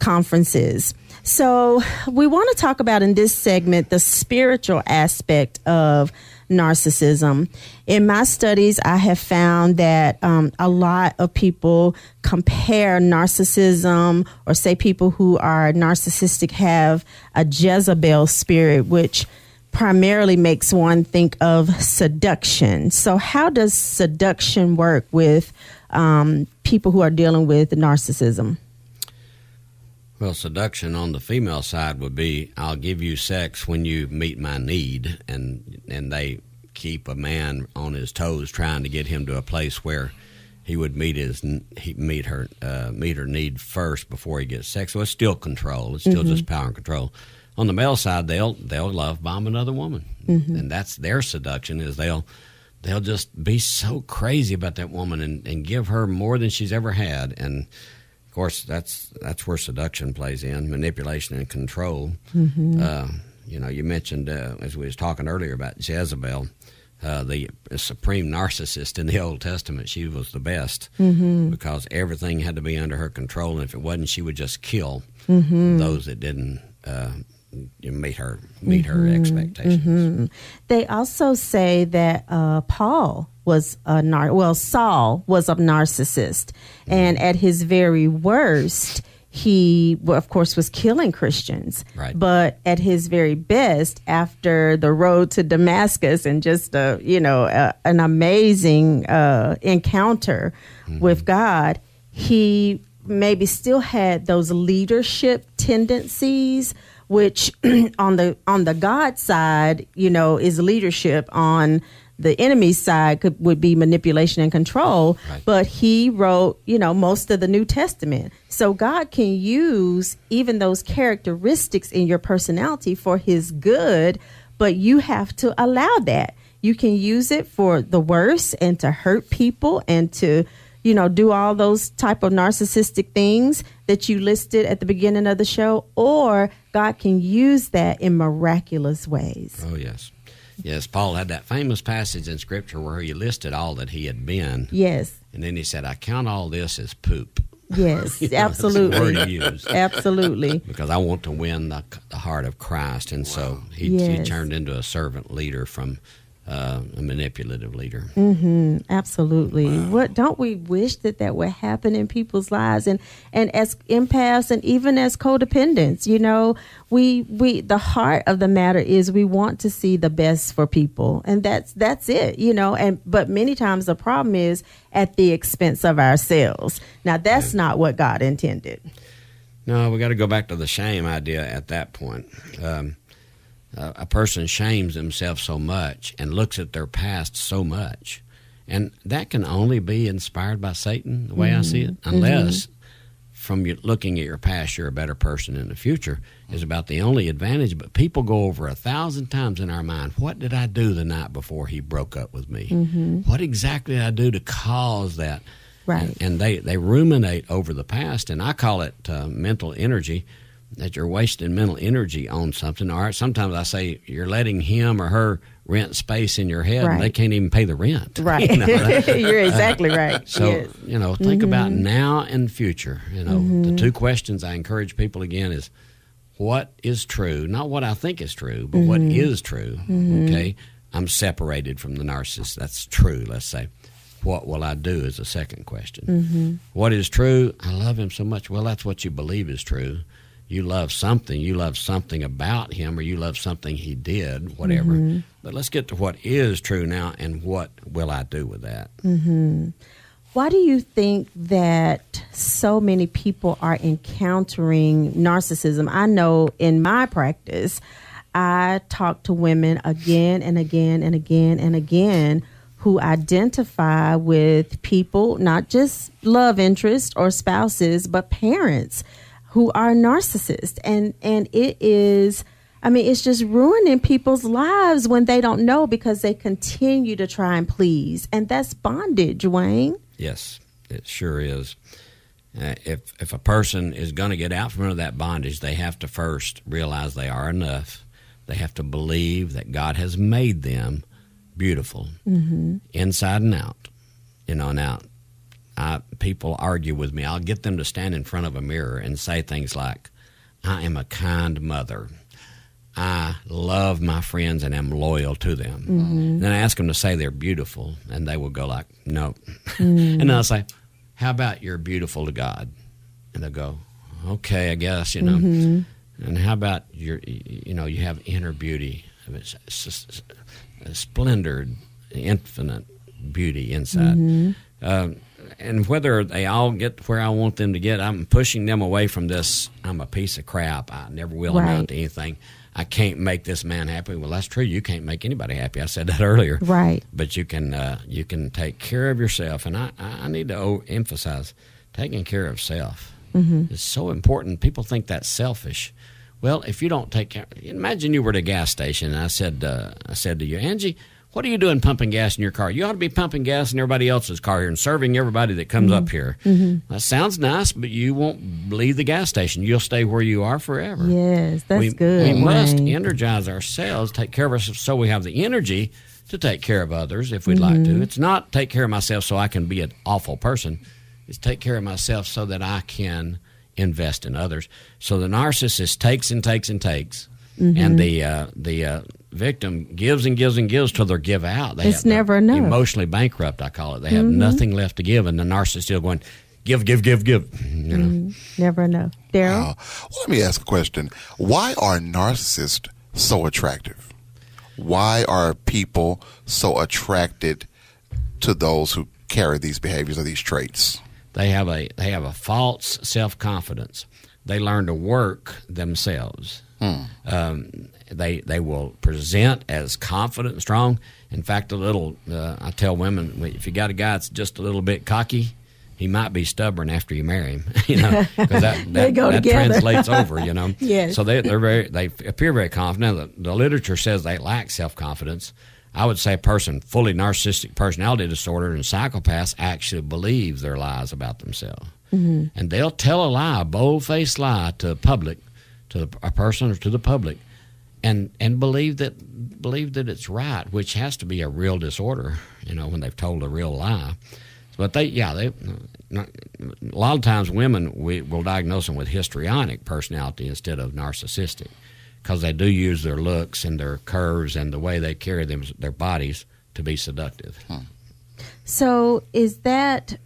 Speaker 1: conferences. So we want to talk about in this segment the spiritual aspect of narcissism. In my studies, I have found that a lot of people compare narcissism, or say people who are narcissistic have a Jezebel spirit, which primarily makes one think of seduction. So how does seduction work with people who are dealing with narcissism?
Speaker 2: Well, seduction on the female side would be, I'll give you sex when you meet my need, and they keep a man on his toes trying to get him to a place where he would meet her need first before he gets sex. So it's still control. It's still just power and control. On the male side, they'll love bomb another woman, and that's their seduction. Is they'll just be so crazy about that woman and give her more than she's ever had. And of course, that's where seduction plays in, manipulation and control. You mentioned, as we was talking earlier about Jezebel, the supreme narcissist in the Old Testament. She was the best because everything had to be under her control, and if it wasn't, she would just kill those that didn't meet her expectations.
Speaker 1: They also say that Saul was a narcissist, and at his very worst, he, of course, was killing Christians.
Speaker 2: Right.
Speaker 1: But at his very best, after the road to Damascus and just an amazing encounter with God, he maybe still had those leadership tendencies, which on the God side, is leadership. On the enemy's side would be manipulation and control.
Speaker 2: Right.
Speaker 1: But he wrote, most of the New Testament. So God can use even those characteristics in your personality for his good, but you have to allow that. You can use it for the worse and to hurt people and to do all those type of narcissistic things that you listed at the beginning of the show, or God can use that in miraculous ways.
Speaker 2: Oh, yes. Yes, Paul had that famous passage in Scripture where he listed all that he had been.
Speaker 1: Yes.
Speaker 2: And then he said, I count all this as poop.
Speaker 1: Yes, absolutely.
Speaker 2: That's the word he used.
Speaker 1: Absolutely.
Speaker 2: Because I want to win the heart of Christ. And so he turned into a servant leader from a manipulative leader.
Speaker 1: Absolutely. Wow. What don't we wish that would happen in people's lives, and as empaths and even as codependents, we the heart of the matter is we want to see the best for people, and that's it, but many times the problem is at the expense of ourselves. Now that's not what God intended.
Speaker 2: No, we got to go back to the shame idea at that point. A person shames themselves so much and looks at their past so much. And that can only be inspired by Satan, the way I see it, unless from looking at your past, you're a better person in the future, is about the only advantage. But people go over 1,000 times in our mind, what did I do the night before he broke up with me? What exactly did I do to cause that?
Speaker 1: Right.
Speaker 2: And they ruminate over the past, and I call it mental energy, that you're wasting mental energy on something. Or sometimes I say you're letting him or her rent space in your head, and they can't even pay the rent.
Speaker 1: Right. You're exactly right.
Speaker 2: So, think about now and future. The two questions I encourage people again is, what is true? Not what I think is true, but what is true. Okay? I'm separated from the narcissist. That's true, let's say. What will I do is the second question. What is true? I love him so much. Well, that's what you believe is true. You love something. You love something about him, or you love something he did, whatever. But let's get to what is true now, and what will I do with that?
Speaker 1: Why do you think that so many people are encountering narcissism? I know in my practice, I talk to women again and again and again and again who identify with people, not just love interests or spouses, but parents who are narcissists. And it is, it's just ruining people's lives when they don't know, because they continue to try and please. And that's bondage, Wayne.
Speaker 2: Yes, it sure is. If a person is going to get out from under that bondage, they have to first realize they are enough. They have to believe that God has made them beautiful, inside and out. Now, people argue with me. I'll get them to stand in front of a mirror and say things like, I am a kind mother. I love my friends and am loyal to them. Then I ask them to say they're beautiful, and they will go like, no. And then I'll say, how about you're beautiful to God? And they'll go, okay, I guess, you know. And how about you have inner beauty, it's a splendor, infinite beauty inside. And whether they all get where I want them to get, I'm pushing them away from this, I'm a piece of crap, I never will amount to anything, I can't make this man happy. Well, that's true, you can't make anybody happy. I said that earlier.
Speaker 1: Right.
Speaker 2: But you can take care of yourself. And I need to emphasize, taking care of self is so important. People think that's selfish. Well, if you don't take care, imagine you were at a gas station, and I said to you, Angie, what are you doing pumping gas in your car? You ought to be pumping gas in everybody else's car here and serving everybody that comes up here. That sounds nice, but you won't leave the gas station. You'll stay where you are forever.
Speaker 1: Yes, that's good.
Speaker 2: We must
Speaker 1: Wayne.
Speaker 2: energize ourselves, take care of ourselves so we have the energy to take care of others if we'd like to. It's not take care of myself so I can be an awful person. It's take care of myself so that I can invest in others. So the narcissist takes and takes and takes, and the victim gives and gives and gives till they're give out.
Speaker 1: It's never enough.
Speaker 2: Emotionally bankrupt, I call it. They have nothing left to give, and the narcissist is still going, give. You know?
Speaker 1: Never enough. Daryl?
Speaker 4: Well, let me ask a question. Why are narcissists so attractive? Why are people so attracted to those who carry these behaviors or these traits?
Speaker 2: They have a false self-confidence. They learn to work themselves. They will present as confident and strong. In fact, I tell women, if you got a guy that's just a little bit cocky, he might be stubborn after you marry him. Because that translates over.
Speaker 1: Yes.
Speaker 2: So they appear very confident. The literature says they lack self-confidence. I would say a person fully narcissistic personality disorder and psychopaths actually believe their lies about themselves. And they'll tell a lie, a bold-faced lie to a person or to the public, and believe that it's right, which has to be a real disorder, when they've told a real lie. But a lot of times women, will diagnose them with histrionic personality instead of narcissistic, because they do use their looks and their curves and the way they carry their bodies to be seductive.
Speaker 1: So is that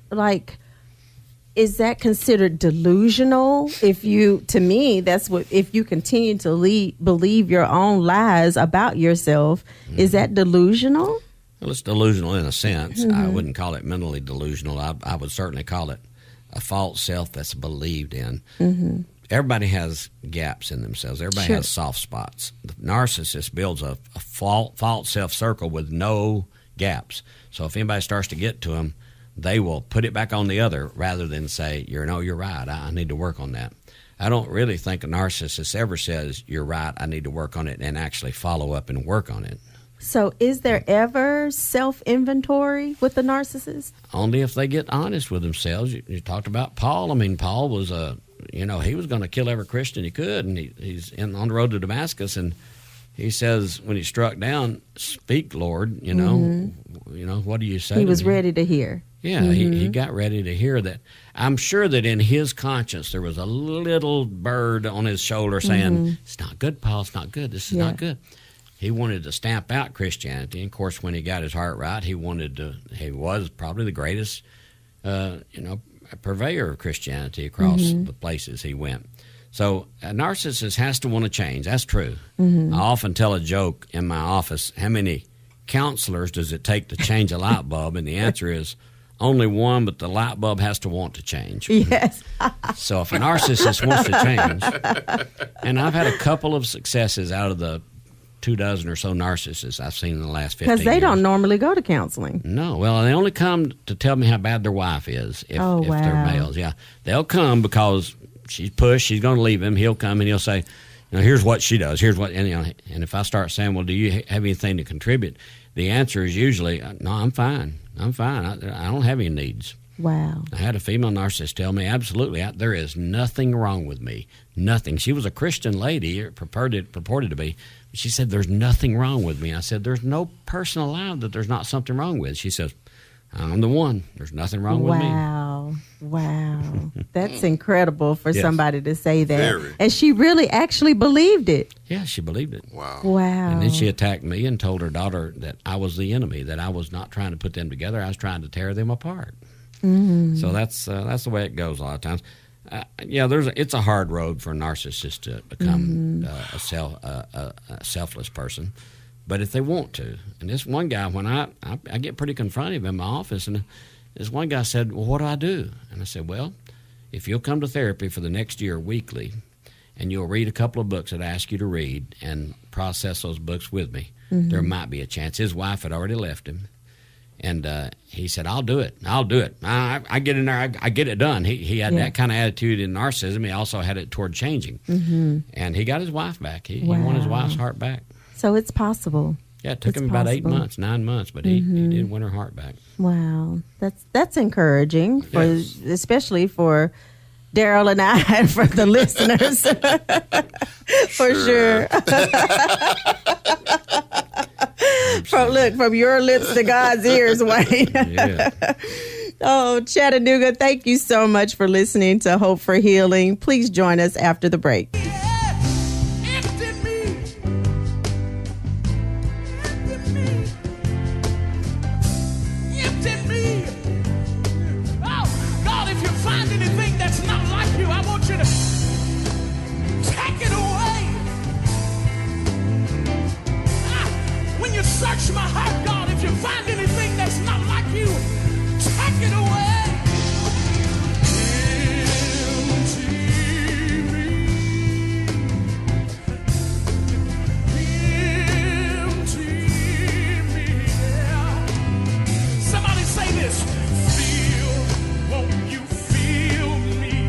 Speaker 1: considered delusional? If you continue to believe your own lies about yourself, is that delusional?
Speaker 2: Well, it's delusional in a sense. I wouldn't call it mentally delusional. I would certainly call it a false self that's believed in. Everybody has gaps in themselves. Everybody has soft spots. The narcissist builds a false self-circle with no gaps. So if anybody starts to get to them, they will put it back on the other rather than say, you're right, I need to work on that. I don't really think a narcissist ever says, you're right, I need to work on it, and actually follow up and work on it.
Speaker 1: So is there ever self-inventory with the narcissist?
Speaker 2: Only if they get honest with themselves. You talked about Paul. I mean, Paul was he was going to kill every Christian he could, and he's on the road to Damascus, and he says when he's struck down, "Speak, Lord." What do you say?
Speaker 1: He was ready to hear.
Speaker 2: Yeah, he got ready to hear that. I'm sure that in his conscience there was a little bird on his shoulder saying, "It's not good, Paul. It's not good. This is not good." He wanted to stamp out Christianity. And of course, when he got his heart right, he was probably the greatest, purveyor of Christianity across the places he went. So a narcissist has to want to change. That's true. I often tell a joke in my office, how many counselors does it take to change a light bulb? And the answer is only one, but the light bulb has to want to change.
Speaker 1: Yes.
Speaker 2: So if a narcissist wants to change, and I've had a couple of successes out of the 24 or so narcissists I've seen in the last 15 years.
Speaker 1: Because they don't normally go to counseling.
Speaker 2: No. Well, they only come to tell me how bad their wife is if they're males. Yeah. They'll come because she's pushed, she's going to leave him. He'll come and he'll say, here's what she does. Here's what, and if I start saying, well, do you have anything to contribute? The answer is usually, no, I'm fine. I don't have any needs.
Speaker 1: Wow. I
Speaker 2: had a female narcissist tell me, absolutely, there is nothing wrong with me. Nothing. She was a Christian lady, purported to be. She said, there's nothing wrong with me. I said, there's no person alive that there's not something wrong with. She says, I'm the one. There's nothing wrong with me.
Speaker 1: Wow. That's incredible for
Speaker 2: Yes.
Speaker 1: somebody to say that.
Speaker 4: Very.
Speaker 1: And she really actually believed it.
Speaker 2: Yeah, she believed it.
Speaker 4: Wow.
Speaker 2: And then she attacked me and told her daughter that I was the enemy, that I was not trying to put them together. I was trying to tear them apart.
Speaker 1: Mm-hmm.
Speaker 2: So that's the way it goes a lot of times. It's a hard road for a narcissist to become a selfless person. But if they want to, and this one guy, when I get pretty confrontive in my office, and this one guy said, well, what do I do? And I said, well, if you'll come to therapy for the next year weekly, and you'll read a couple of books that I ask you to read and process those books with me, there might be a chance. His wife had already left him. And he said, I'll do it. I get in there. I get it done. He had that kind of attitude in narcissism. He also had it toward changing. Mm-hmm. And he got his wife back. He won his wife's heart back.
Speaker 1: So it's possible.
Speaker 2: Yeah, it took him about 9 months, but he did win her heart back.
Speaker 1: Wow. That's encouraging, especially for Daryl and I, and for the listeners. For sure. From your lips to God's ears, Wayne.
Speaker 2: Yeah.
Speaker 1: Oh, Chattanooga, thank you so much for listening to Hope for Healing. Please join us after the break.
Speaker 3: Search my heart, God. If you find anything that's not like you, take it away. Empty me. Empty me. Yeah. Somebody say this. Won't you feel me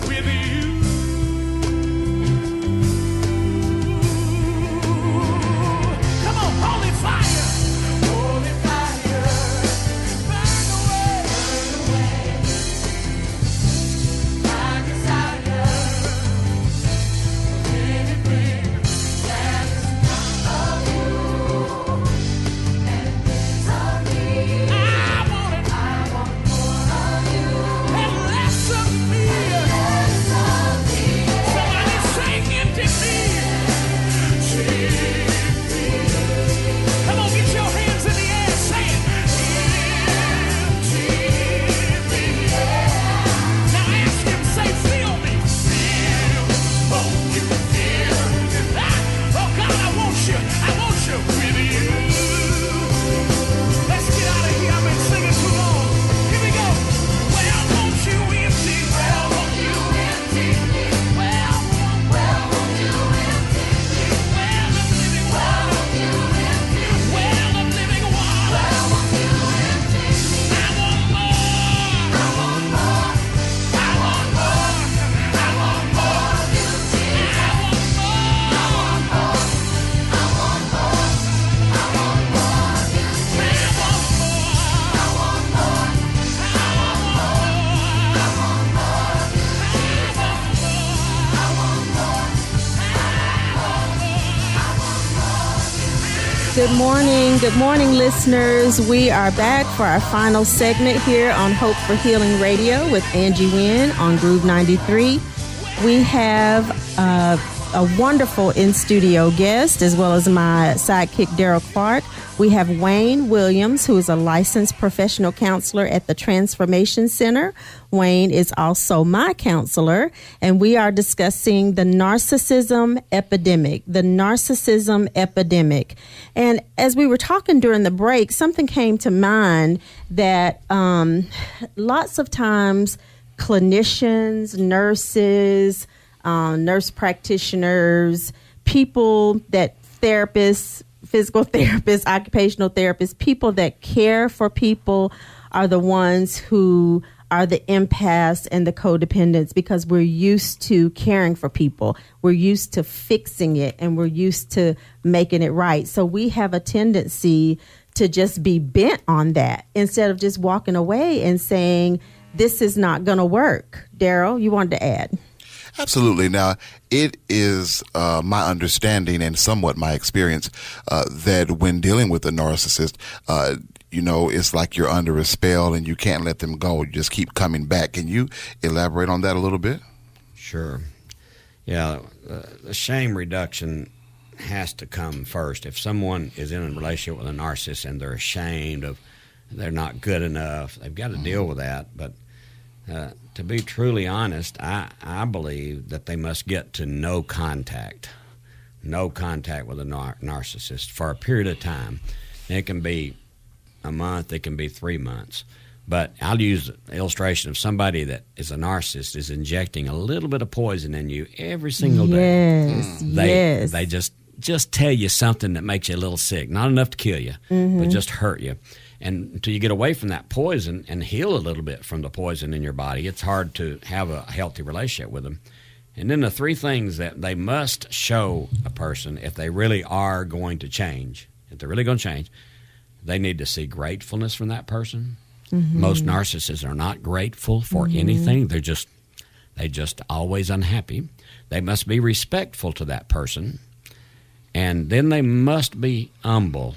Speaker 3: with you?
Speaker 1: Good morning, listeners. We are back for our final segment here on Hope for Healing Radio with Angie Wynn on Groove 93. We have a wonderful in-studio guest, as well as my sidekick, Daryl Clark. We have Wayne Williams, who is a licensed professional counselor at the Transformation Center. Wayne is also my counselor, and we are discussing the narcissism epidemic. And as we were talking during the break, something came to mind that lots of times clinicians, nurses, nurse practitioners, people that therapists, physical therapists, occupational therapists, people that care for people are the ones who are the empaths and the codependents, because we're used to caring for people. We're used to fixing it, and we're used to making it right. So we have a tendency to just be bent on that instead of just walking away and saying, this is not going to work. Daryl, you wanted to add?
Speaker 4: Absolutely. Now, it is my understanding and somewhat my experience that when dealing with a narcissist, it's like you're under a spell and you can't let them go. You just keep coming back. Can you elaborate on that a little bit?
Speaker 2: Sure. Yeah, the shame reduction has to come first. If someone is in a relationship with a narcissist and they're ashamed of, they're not good enough, they've got to deal with that. But to be truly honest, I believe that they must get to no contact with a narcissist for a period of time. It can be a month, it can be 3 months. But I'll use the illustration of somebody that is a narcissist is injecting a little bit of poison in you every single day.
Speaker 1: Yes.
Speaker 2: They just tell you something that makes you a little sick. Not enough to kill you, but just hurt you. And until you get away from that poison and heal a little bit from the poison in your body, it's hard to have a healthy relationship with them. And then the three things that they must show a person if they really are going to change, they need to see gratefulness from that person. Most narcissists are not grateful for anything. They just always unhappy. They must be respectful to that person. And then they must be humble.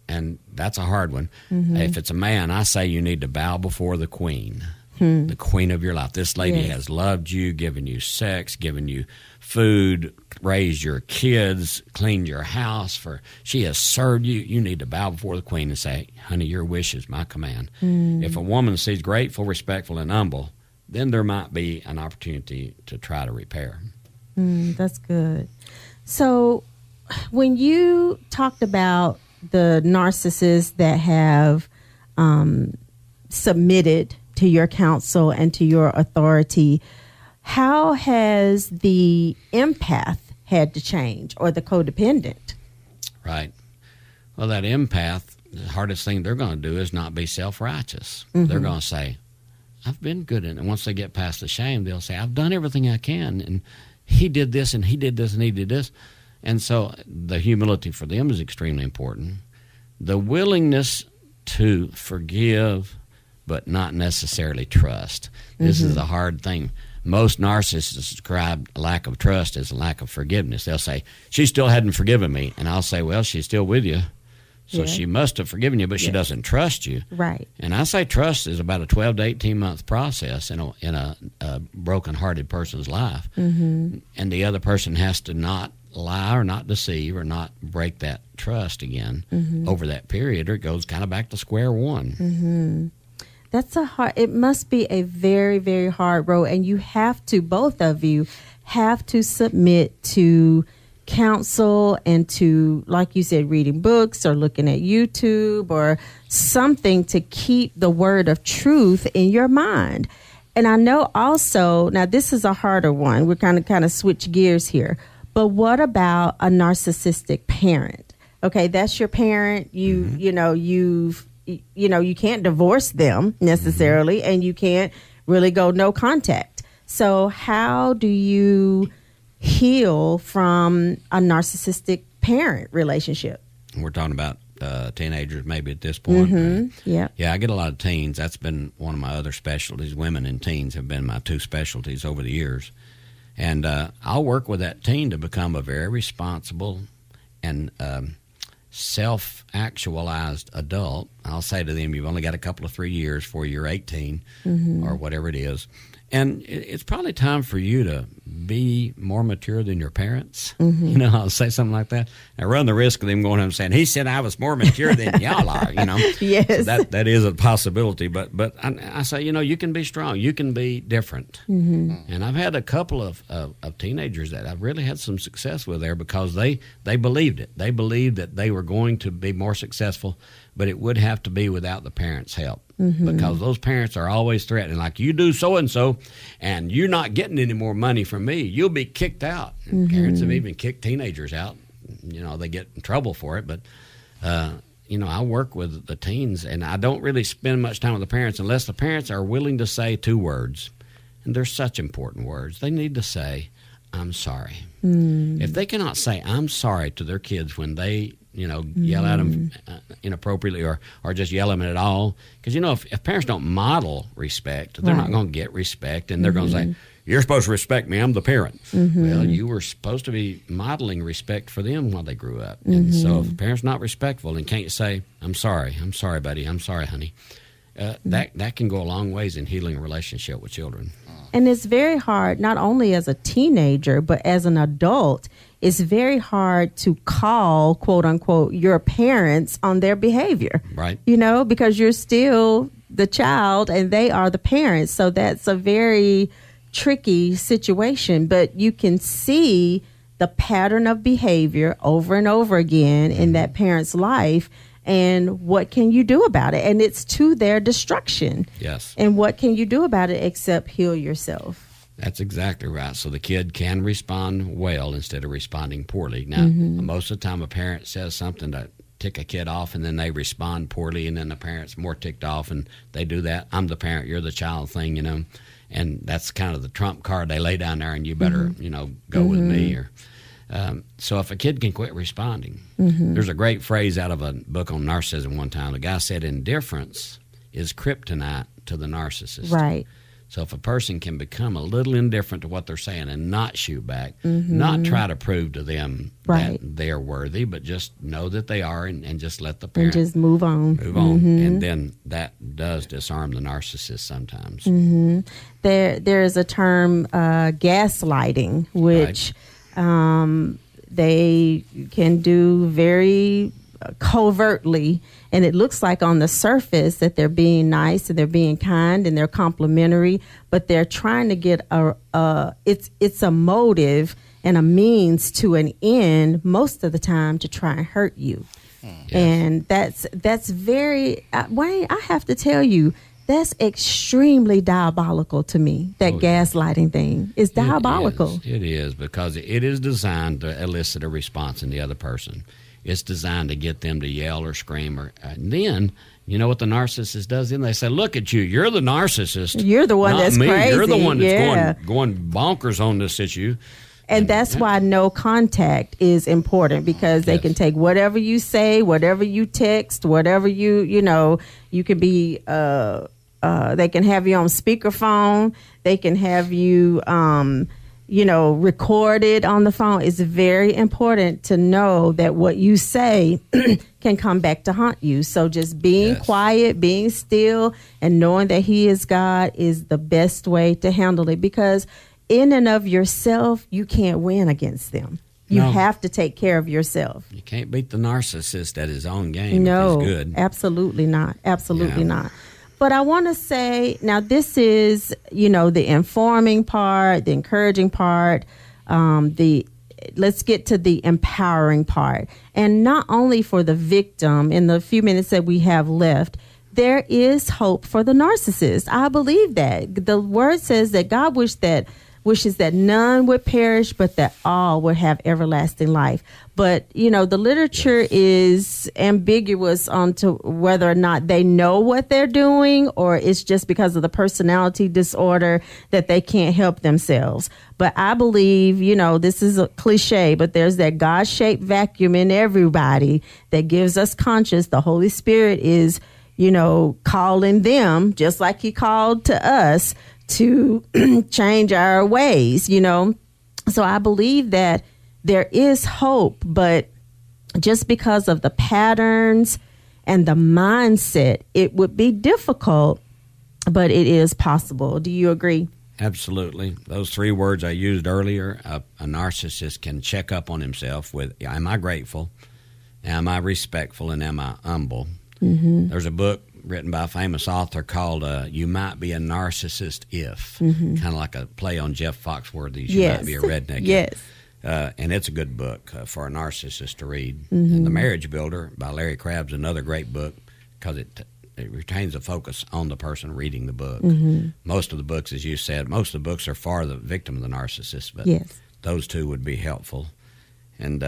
Speaker 2: And that's a hard one. If it's a man, I say you need to bow before the queen, the queen of your life. This lady has loved you, given you sex, given you food, raised your kids, cleaned your house. She has served you. You need to bow before the queen and say, honey, your wish is my command. If a woman sees grateful, respectful, and humble, then there might be an opportunity to try to repair.
Speaker 1: That's good. So when you talked about the narcissists that have submitted to your counsel and to your authority, how has the empath had to change, or the codependent?
Speaker 2: Right. Well, that empath, the hardest thing they're going to do is not be self-righteous. They're going to say, I've been good in it. And once they get past the shame, they'll say, I've done everything I can, and he did this, and he did this, and he did this. And so the humility for them is extremely important. The willingness to forgive but not necessarily trust. This is the hard thing. Most narcissists describe a lack of trust as a lack of forgiveness. They'll say, she still hadn't forgiven me. And I'll say, well, she's still with you. So she must have forgiven you, but she doesn't trust you.
Speaker 1: Right.
Speaker 2: And I say trust is about a 12 to 18-month process in a broken-hearted person's life. And the other person has to not lie or not deceive or not break that trust again over that period, or it goes kind of back to square one.
Speaker 1: That's it must be a very, very hard road. And you have to, both of you have to submit to counsel and to, like you said, reading books or looking at YouTube or something to keep the word of truth in your mind. And I know also, now this is a harder one. We're kind of switch gears here. But what about a narcissistic parent? Okay, that's your parent. You can't divorce them necessarily, and you can't really go no contact. So how do you heal from a narcissistic parent relationship?
Speaker 2: We're talking about teenagers maybe at this point. Right?
Speaker 1: Yeah,
Speaker 2: I get a lot of teens. That's been one of my other specialties. Women and teens have been my two specialties over the years. And I'll work with that teen to become a very responsible and self-actualized adult. I'll say to them, you've only got a couple of 3 years before you're 18 or whatever it is. And it's probably time for you to be more mature than your parents. I'll say something like that. I run the risk of them going home and saying, he said I was more mature than y'all are,
Speaker 1: Yes.
Speaker 2: So that is a possibility. But I say, you can be strong. You can be different. And I've had a couple of teenagers that I've really had some success with there because they believed it. They believed that they were going to be more successful, but it would have to be without the parents' help. Because those parents are always threatening, like, you do so-and-so, and you're not getting any more money from me. You'll be kicked out. And parents have even kicked teenagers out. They get in trouble for it. But, I work with the teens, and I don't really spend much time with the parents unless the parents are willing to say 2 words. And they're such important words. They need to say, I'm sorry. If they cannot say I'm sorry to their kids when they yell at them inappropriately or just yell at them at all. Because, if parents don't model respect, they're not going to get respect, and they're going to say, you're supposed to respect me, I'm the parent. Well, you were supposed to be modeling respect for them while they grew up. And so if a parent's not respectful and can't say, I'm sorry, buddy, I'm sorry, honey, that can go a long ways in healing a relationship with children.
Speaker 1: And it's very hard, not only as a teenager, but as an adult, it's very hard to call, quote unquote, your parents on their behavior.
Speaker 2: Right.
Speaker 1: Because you're still the child and they are the parents. So that's a very tricky situation. But you can see the pattern of behavior over and over again in that parent's life. And what can you do about it? And it's to their destruction.
Speaker 2: Yes.
Speaker 1: And what can you do about it except heal yourself?
Speaker 2: That's exactly right. So the kid can respond well instead of responding poorly. Now, most of the time a parent says something to tick a kid off, and then they respond poorly, and then the parent's more ticked off, and they do that I'm the parent, you're the child thing, and that's kind of the trump card they lay down there, and you better, go with me. Or so if a kid can quit responding, there's a great phrase out of a book on narcissism one time. The guy said, indifference is kryptonite to the narcissist.
Speaker 1: Right.
Speaker 2: So if a person can become a little indifferent to what they're saying and not shoot back, not try to prove to them that they're worthy, but just know that they are and just let the parent
Speaker 1: and just move on.
Speaker 2: And then that does disarm the narcissist sometimes.
Speaker 1: There is a term, gaslighting, which they can do very covertly, and it looks like on the surface that they're being nice and they're being kind and they're complimentary, but they're trying to get it's a motive and a means to an end most of the time to try and hurt you. Yes. And that's very Wayne, I have to tell you, that's extremely diabolical to me. That gaslighting thing is diabolical.
Speaker 2: It is because it is designed to elicit a response in the other person. It's designed to get them to yell or scream. And then, you know what the narcissist does? Then they say, look at you. You're the narcissist.
Speaker 1: You're the one that's
Speaker 2: me.
Speaker 1: crazy.
Speaker 2: You're the one that's going bonkers on this issue.
Speaker 1: And that's why no contact is important, because they can take whatever you say, whatever you text, whatever you can be, they can have you on speakerphone. They can have you, recorded on the phone. It's very important to know that what you say can come back to haunt you. So just being quiet, being still, and knowing that He is God is the best way to handle it, because in and of yourself, you can't win against them. You have to take care of yourself. You
Speaker 2: can't beat the narcissist at his own game.
Speaker 1: No,
Speaker 2: if he's good.
Speaker 1: Absolutely not. Absolutely not. But I want to say, now this is, the informing part, the encouraging part, let's get to the empowering part. And not only for the victim, in the few minutes that we have left, there is hope for the narcissist. I believe that. The word says that God wishes that none would perish, but that all would have everlasting life. But, the literature is ambiguous on to whether or not they know what they're doing, or it's just because of the personality disorder that they can't help themselves. But I believe, this is a cliche, but there's that God-shaped vacuum in everybody that gives us conscience. The Holy Spirit is, calling them, just like He called to us, to change our ways, So I believe that there is hope, but just because of the patterns and the mindset, it would be difficult, but it is possible. Do you agree?
Speaker 2: Absolutely. Those three words I used earlier, a narcissist can check up on himself with, am I grateful? Am I respectful? And am I humble? There's a book written by a famous author called You Might Be a Narcissist If, kind of like a play on Jeff Foxworthy's You Might Be a Redneck.
Speaker 1: Yes.
Speaker 2: And it's a good book for a narcissist to read. And The Marriage Builder by Larry Crabb's another great book, because it retains a focus on the person reading the book. Most of the books, as you said, most of the books are for the victim of the narcissist, but those two would be helpful. And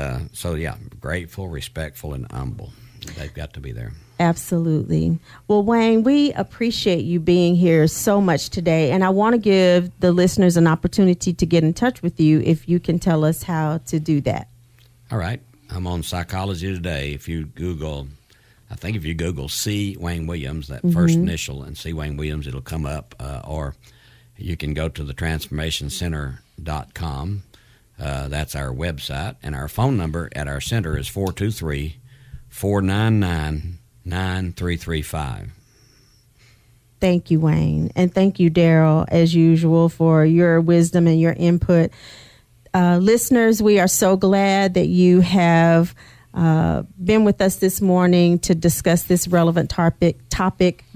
Speaker 2: grateful, respectful, and humble. They've got to be there.
Speaker 1: Absolutely. Well, Wayne, we appreciate you being here so much today, and I want to give the listeners an opportunity to get in touch with you if you can tell us how to do that.
Speaker 2: All right. I'm on Psychology Today. If you Google C. Wayne Williams, that first initial, and C. Wayne Williams, it'll come up. Or you can go to thetransformationcenter.com. That's our website. And our phone number at our center is 423-499-9335.
Speaker 1: Thank you, Wayne. And thank you, Daryl, as usual, for your wisdom and your input. Listeners, we are so glad that you have been with us this morning to discuss this relevant topic,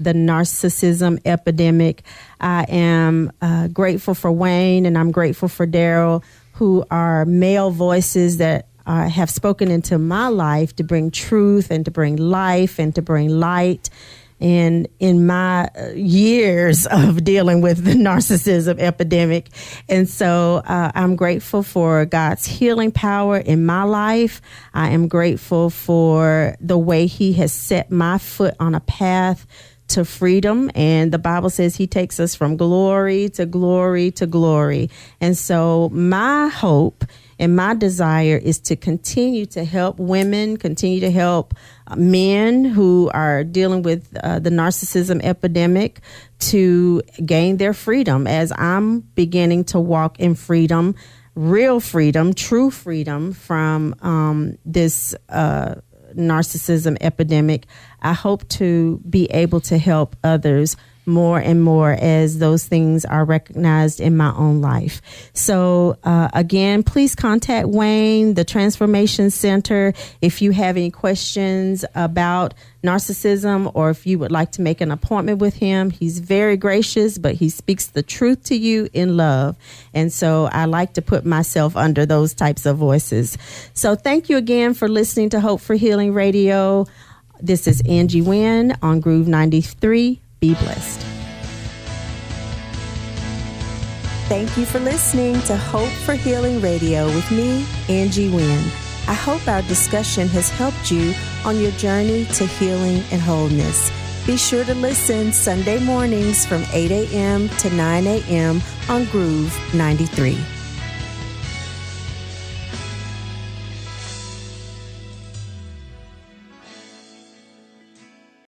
Speaker 1: the narcissism epidemic. I am grateful for Wayne, and I'm grateful for Daryl, who are male voices that have spoken into my life to bring truth and to bring life and to bring light. And in my years of dealing with the narcissism epidemic. And so I'm grateful for God's healing power in my life. I am grateful for the way he has set my foot on a path to freedom. And the Bible says he takes us from glory to glory to glory. And so my hope and my desire is to continue to help women, continue to help men who are dealing with the narcissism epidemic to gain their freedom, as I'm beginning to walk in freedom, real freedom, true freedom from this narcissism epidemic. I hope to be able to help others more and more as those things are recognized in my own life. So again, please contact Wayne, the Transformation Center, if you have any questions about narcissism or if you would like to make an appointment with him. He's very gracious, but he speaks the truth to you in love. And so I like to put myself under those types of voices. So thank you again for listening to Hope for Healing Radio. This is Angie Wynn on Groove 93. Be blessed. Thank you for listening to Hope for Healing Radio with me, Angie Wynn. I hope our discussion has helped you on your journey to healing and wholeness. Be sure to listen Sunday mornings from 8 a.m. to 9 a.m. on Groove 93.